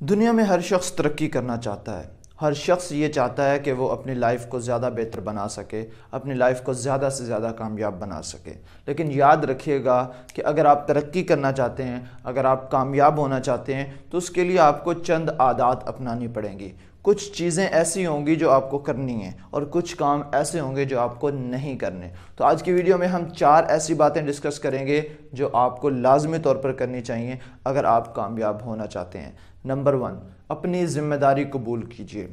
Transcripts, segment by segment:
دنیا میں ہر شخص ترقی کرنا چاہتا ہے. ہر شخص یہ چاہتا ہے کہ وہ اپنی لائف کو زیادہ بہتر بنا سکے، اپنی لائف کو زیادہ سے زیادہ کامیاب بنا سکے. لیکن یاد رکھیے گا کہ اگر آپ ترقی کرنا چاہتے ہیں، اگر آپ کامیاب ہونا چاہتے ہیں تو اس کے لیے آپ کو چند عادات اپنانی پڑیں گی. کچھ چیزیں ایسی ہوں گی جو آپ کو کرنی ہیں اور کچھ کام ایسے ہوں گے جو آپ کو نہیں کرنے. تو آج کی ویڈیو میں ہم 4 ایسی باتیں ڈسکس کریں گے جو آپ کو لازمی طور پر کرنی چاہیے اگر آپ کامیاب ہونا چاہتے ہیں. نمبر 1، اپنی ذمہ داری قبول کیجیے.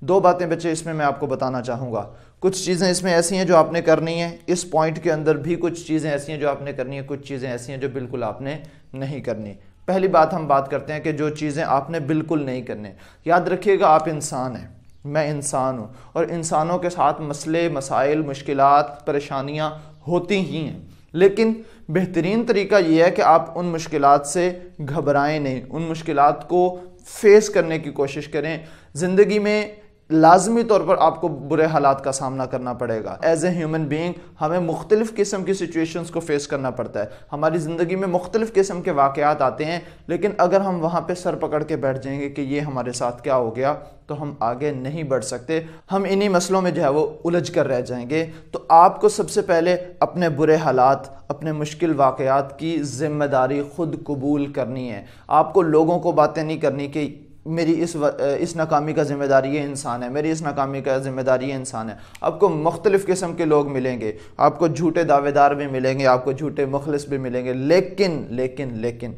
2 باتیں بچے اس میں آپ کو بتانا چاہوں گا. کچھ چیزیں اس میں ایسی ہیں جو آپ نے کرنی ہیں، اس پوائنٹ کے اندر بھی کچھ چیزیں ایسی ہیں جو آپ نے کرنی ہیں، کچھ چیزیں ایسی ہیں جو بالکل آپ نے نہیں کرنی. پہلی بات ہم بات کرتے ہیں کہ جو چیزیں آپ نے بالکل نہیں کرنے. یاد رکھیے گا آپ انسان ہیں، میں انسان ہوں، اور انسانوں کے ساتھ مسئلے، مسائل، مشکلات، پریشانیاں ہوتی ہی ہیں. لیکن بہترین طریقہ یہ ہے کہ آپ ان مشکلات سے گھبرائیں نہیں، ان مشکلات کو فیس کرنے کی کوشش کریں. زندگی میں لازمی طور پر آپ کو برے حالات کا سامنا کرنا پڑے گا. ایز اے ہیومن بینگ ہمیں مختلف قسم کی سچویشنز کو فیس کرنا پڑتا ہے. ہماری زندگی میں مختلف قسم کے واقعات آتے ہیں، لیکن اگر ہم وہاں پہ سر پکڑ کے بیٹھ جائیں گے کہ یہ ہمارے ساتھ کیا ہو گیا تو ہم آگے نہیں بڑھ سکتے. ہم انہی مسئلوں میں جو ہے وہ الجھ کر رہ جائیں گے. تو آپ کو سب سے پہلے اپنے برے حالات، اپنے مشکل واقعات کی ذمہ داری خود قبول کرنی ہے. آپ کو لوگوں کو باتیں نہیں کرنی کہ میری اس ناکامی کا ذمہ داری یہ انسان ہے، میری اس ناکامی کا ذمہ داری یہ انسان ہے. آپ کو مختلف قسم کے لوگ ملیں گے، آپ کو جھوٹے دعوے دار بھی ملیں گے، آپ کو جھوٹے مخلص بھی ملیں گے، لیکن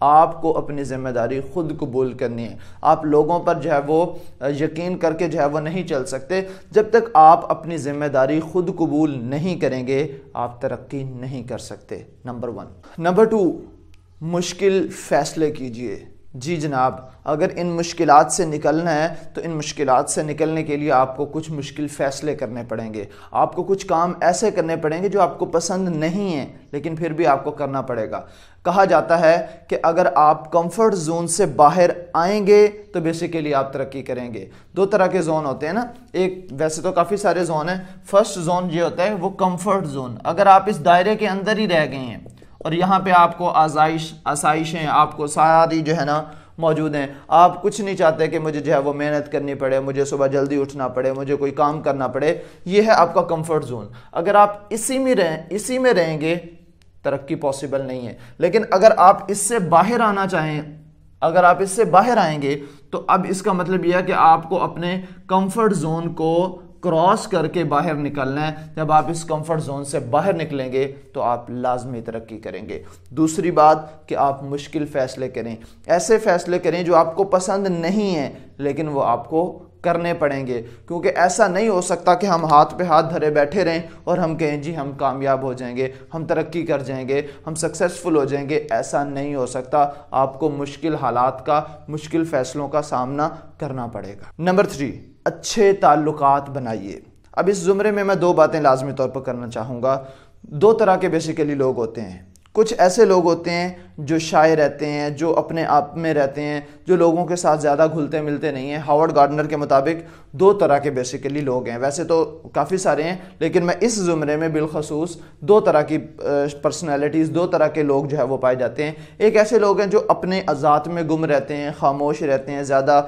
آپ کو اپنی ذمہ داری خود قبول کرنی ہے. آپ لوگوں پر جو ہے وہ یقین کر کے جو ہے وہ نہیں چل سکتے. جب تک آپ اپنی ذمہ داری خود قبول نہیں کریں گے آپ ترقی نہیں کر سکتے. نمبر 1. نمبر 2، مشکل فیصلے کیجئے. جی جناب، اگر ان مشکلات سے نکلنا ہے تو ان مشکلات سے نکلنے کے لیے آپ کو کچھ مشکل فیصلے کرنے پڑیں گے. آپ کو کچھ کام ایسے کرنے پڑیں گے جو آپ کو پسند نہیں ہیں، لیکن پھر بھی آپ کو کرنا پڑے گا. کہا جاتا ہے کہ اگر آپ کمفرٹ زون سے باہر آئیں گے تو بیسیکلی آپ ترقی کریں گے. 2 طرح کے زون ہوتے ہیں نا. ایک، ویسے تو کافی سارے زون ہیں. فرسٹ زون یہ ہوتا ہے وہ کمفرٹ زون. اگر آپ اس دائرے کے اندر ہی رہ گئے ہیں اور یہاں پہ آپ کو آسائشیں آپ کو ساری جو ہے نا موجود ہیں، آپ کچھ نہیں چاہتے کہ مجھے جو ہے وہ محنت کرنی پڑے، مجھے صبح جلدی اٹھنا پڑے، مجھے کوئی کام کرنا پڑے، یہ ہے آپ کا کمفرٹ زون. اگر آپ اسی میں رہیں گے ترقی پاسبل نہیں ہے. لیکن اگر آپ اس سے باہر آنا چاہیں، اگر آپ اس سے باہر آئیں گے تو اب اس کا مطلب یہ ہے کہ آپ کو اپنے کمفرٹ زون کو کراس کر کے باہر نکلنا ہے. جب آپ اس کمفرٹ زون سے باہر نکلیں گے تو آپ لازمی ترقی کریں گے. دوسری بات کہ آپ مشکل فیصلے کریں. ایسے فیصلے کریں جو آپ کو پسند نہیں ہیں لیکن وہ آپ کو کرنے پڑیں گے. کیونکہ ایسا نہیں ہو سکتا کہ ہم ہاتھ پہ ہاتھ دھرے بیٹھے رہیں اور ہم کہیں جی ہم کامیاب ہو جائیں گے، ہم ترقی کر جائیں گے، ہم سکسیسفل ہو جائیں گے. ایسا نہیں ہو سکتا. آپ کو مشکل حالات کا، مشکل فیصلوں کا سامنا کرنا پڑے گا. نمبر 3، اچھے تعلقات بنائیے. اب اس زمرے میں 2 باتیں لازمی طور پر کرنا چاہوں گا. 2 طرح کے بیسیکلی لوگ ہوتے ہیں. کچھ ایسے لوگ ہوتے ہیں جو شائع رہتے ہیں، جو اپنے آپ میں رہتے ہیں، جو لوگوں کے ساتھ زیادہ گھلتے ملتے نہیں ہیں. ہاورڈ گارڈنر کے مطابق 2 طرح کے بیسیکلی لوگ ہیں. ویسے تو کافی سارے ہیں لیکن میں اس زمرے میں بالخصوص 2 طرح کی پرسنالٹیز، 2 طرح کے لوگ جو ہے وہ پائے جاتے ہیں. ایک ایسے لوگ ہیں جو اپنے ذات میں گم رہتے ہیں، خاموش رہتے ہیں، زیادہ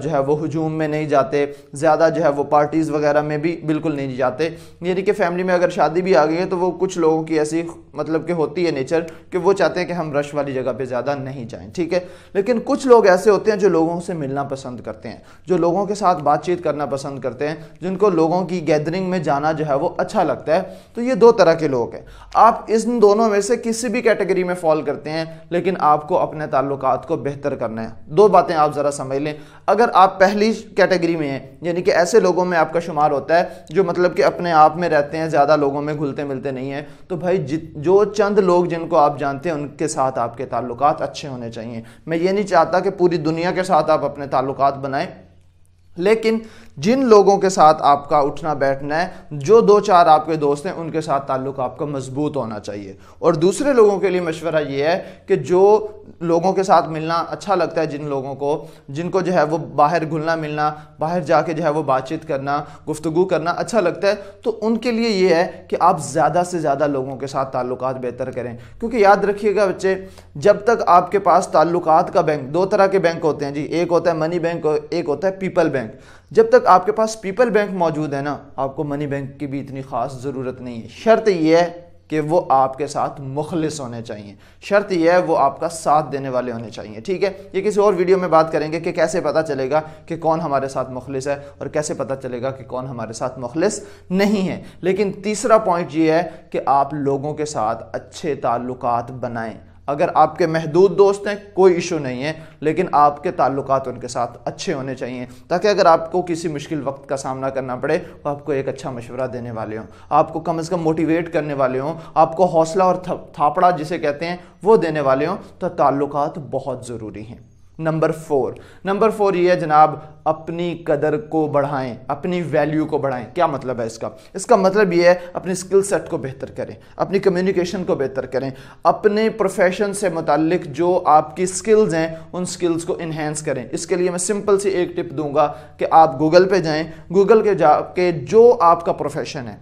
جو ہے وہ ہجوم میں نہیں جاتے، زیادہ جو ہے وہ پارٹیز وغیرہ میں بھی بالکل نہیں جاتے. یعنی کہ فیملی میں اگر شادی بھی آ گئی ہے تو وہ کچھ لوگوں کی ایسی مطلب کہ ہوتی ہے نیچر کہ وہ چاہتے ہیں کہ ہم رش والی جگہ پہ زیادہ نہیں جائیں، ٹھیک ہے. لیکن کچھ لوگ ایسے ہوتے ہیں جو لوگوں سے ملنا پسند کرتے ہیں، جو لوگوں کے ساتھ بات چیت کرنا پسند کرتے ہیں، جن کو لوگوں کی گیدرنگ میں جانا جو ہے وہ اچھا لگتا ہے. تو یہ 2 طرح کے لوگ ہیں. آپ ان دونوں میں سے کسی بھی کیٹیگری میں فال کرتے ہیں، لیکن آپ کو اپنے تعلقات کو بہتر کرنا ہے. 2 باتیں آپ ذرا سمجھ لیں. اگر آپ پہلی کیٹیگری میں ہیں، یعنی کہ ایسے لوگوں میں آپ کا شمار ہوتا ہے جو مطلب کہ اپنے آپ میں رہتے ہیں، زیادہ لوگوں میں گھلتے ملتے نہیں ہیں، تو بھائی جو چند لوگ جن کو آپ جانتے ہیں ان کے ساتھ آپ کے تعلقات اچھے ہونے چاہیے. میں یہ نہیں چاہتا کہ پوری دنیا کے ساتھ آپ اپنے تعلقات بنائیں، لیکن جن لوگوں کے ساتھ آپ کا اٹھنا بیٹھنا ہے، جو دو چار آپ کے دوست ہیں، ان کے ساتھ تعلق آپ کا مضبوط ہونا چاہیے۔ اور دوسرے لوگوں کے لیے مشورہ یہ ہے کہ جو لوگوں کے ساتھ ملنا اچھا لگتا ہے، جن کو جو ہے وہ باہر گھلنا ملنا، باہر جا کے جو ہے وہ بات چیت کرنا، گفتگو کرنا اچھا لگتا ہے، تو ان کے لیے یہ ہے کہ آپ زیادہ سے زیادہ لوگوں کے ساتھ تعلقات بہتر کریں۔ کیونکہ یاد رکھیے گا بچے، جب تک آپ کے پاس تعلقات کا بینک، دو طرح کے بینک ہوتے ہیں جی، ایک ہوتا ہے منی بینک اور ایک ہوتا ہے پیپل بینک۔ جب تک آپ کے پاس پیپل بینک موجود ہے نا، آپ کو منی بینک کی بھی اتنی خاص ضرورت نہیں ہے۔ شرط یہ ہے کہ وہ آپ کے ساتھ مخلص ہونے چاہیے، شرط یہ ہے وہ آپ کا ساتھ دینے والے ہونے چاہیے، ٹھیک ہے؟ یہ کسی اور ویڈیو میں بات کریں گے کہ کیسے پتہ چلے گا کہ کون ہمارے ساتھ مخلص ہے اور کیسے پتہ چلے گا کہ کون ہمارے ساتھ مخلص نہیں ہے۔ لیکن تیسرا پوائنٹ یہ ہے کہ آپ لوگوں کے ساتھ اچھے تعلقات بنائیں۔ اگر آپ کے محدود دوست ہیں کوئی ایشو نہیں ہے، لیکن آپ کے تعلقات ان کے ساتھ اچھے ہونے چاہیے، تاکہ اگر آپ کو کسی مشکل وقت کا سامنا کرنا پڑے وہ آپ کو ایک اچھا مشورہ دینے والے ہوں، آپ کو کم از کم موٹیویٹ کرنے والے ہوں، آپ کو حوصلہ اور تھاپڑا جسے کہتے ہیں وہ دینے والے ہوں۔ تو تعلقات بہت ضروری ہیں۔ نمبر 4 یہ ہے جناب، اپنی قدر کو بڑھائیں، اپنی ویلیو کو بڑھائیں۔ کیا مطلب ہے اس کا؟ اس کا مطلب یہ ہے اپنی سکل سیٹ کو بہتر کریں، اپنی کمیونیکیشن کو بہتر کریں، اپنے پروفیشن سے متعلق جو آپ کی سکلز ہیں ان سکلز کو انہینس کریں۔ اس کے لیے میں سمپل سی ایک ٹپ دوں گا کہ آپ گوگل پہ جائیں، گوگل کے جا کے جو آپ کا پروفیشن ہے،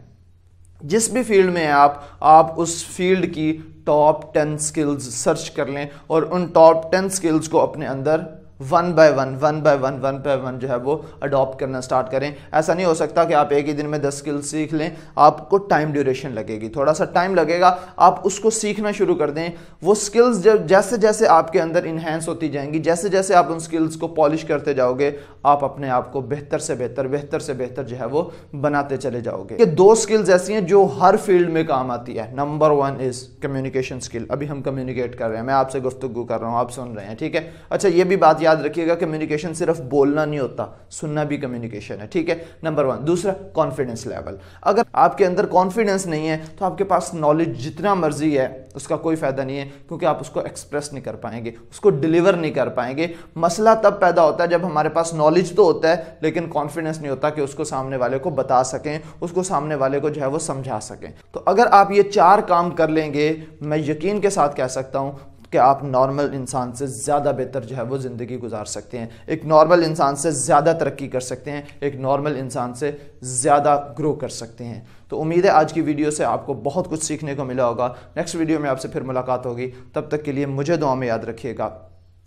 جس بھی فیلڈ میں ہیں آپ اس فیلڈ کی ٹاپ 10 سکلز سرچ کر لیں اور ان ٹاپ 10 سکلز کو اپنے اندر ون بائی ون جو ہے وہ اڈاپٹ کرنا سٹارٹ کریں۔ ایسا نہیں ہو سکتا کہ آپ ایک ہی دن میں 10 سکلز سیکھ لیں، آپ کو ٹائم ڈیوریشن لگے گی، تھوڑا سا ٹائم لگے گا، آپ اس کو سیکھنا شروع کر دیں۔ وہ سکلز جیسے جیسے آپ کے اندر انہینس ہوتی جائیں گی، جیسے جیسے آپ ان سکلز کو پالش کرتے جاؤ گے، آپ اپنے آپ کو بہتر سے بہتر جو ہے وہ بناتے چلے جاؤ گے۔ یہ 2 سکلز ایسی ہیں جو ہر فیلڈ میں کام آتی ہے۔ نمبر 1 از کمیونیکیشن سکل۔ ابھی ہم کمیونیکیٹ کر رہے ہیں، میں آپ سے گفتگو کر رہا ہوں، آپ سن رہے ہیں، ٹھیک ہے؟ اچھا، یہ بھی بات یاد رکھیے گا، کمیونیکیشن صرف بولنا نہیں ہوتا، سننا بھی کمیونیکیشن ہے، ٹھیک ہے؟ نمبر 1۔ دوسرا، کانفیڈنس لیول۔ اگر آپ کے اندر کانفیڈنس نہیں ہے تو آپ کے پاس نالج جتنا مرضی ہے اس کا کوئی فائدہ نہیں ہے، کیونکہ آپ اس کو ایکسپریس نہیں کر پائیں گے، اس کو ڈیلیور نہیں کر پائیں گے۔ مسئلہ تب پیدا ہوتا ہے جب ہمارے پاس نالج تو ہوتا ہے لیکن کانفیڈنس نہیں ہوتا کہ اس کو سامنے والے کو بتا سکیں، اس کو سامنے والے کو جو ہے وہ سمجھا سکیں۔ تو اگر آپ یہ 4 کام کر لیں گے، میں یقین کے ساتھ کہہ سکتا ہوں کہ آپ نارمل انسان سے زیادہ بہتر جو ہے وہ زندگی گزار سکتے ہیں، ایک نارمل انسان سے زیادہ ترقی کر سکتے ہیں، ایک نارمل انسان سے زیادہ گرو کر سکتے ہیں۔ تو امید ہے آج کی ویڈیو سے آپ کو بہت کچھ سیکھنے کو ملا ہوگا۔ نیکسٹ ویڈیو میں آپ سے پھر ملاقات ہوگی، تب تک کے لیے مجھے دعا میں یاد رکھیے گا۔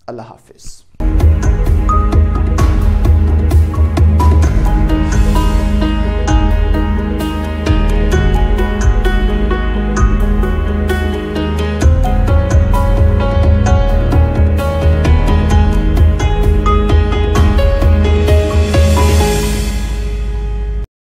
اللہ حافظ۔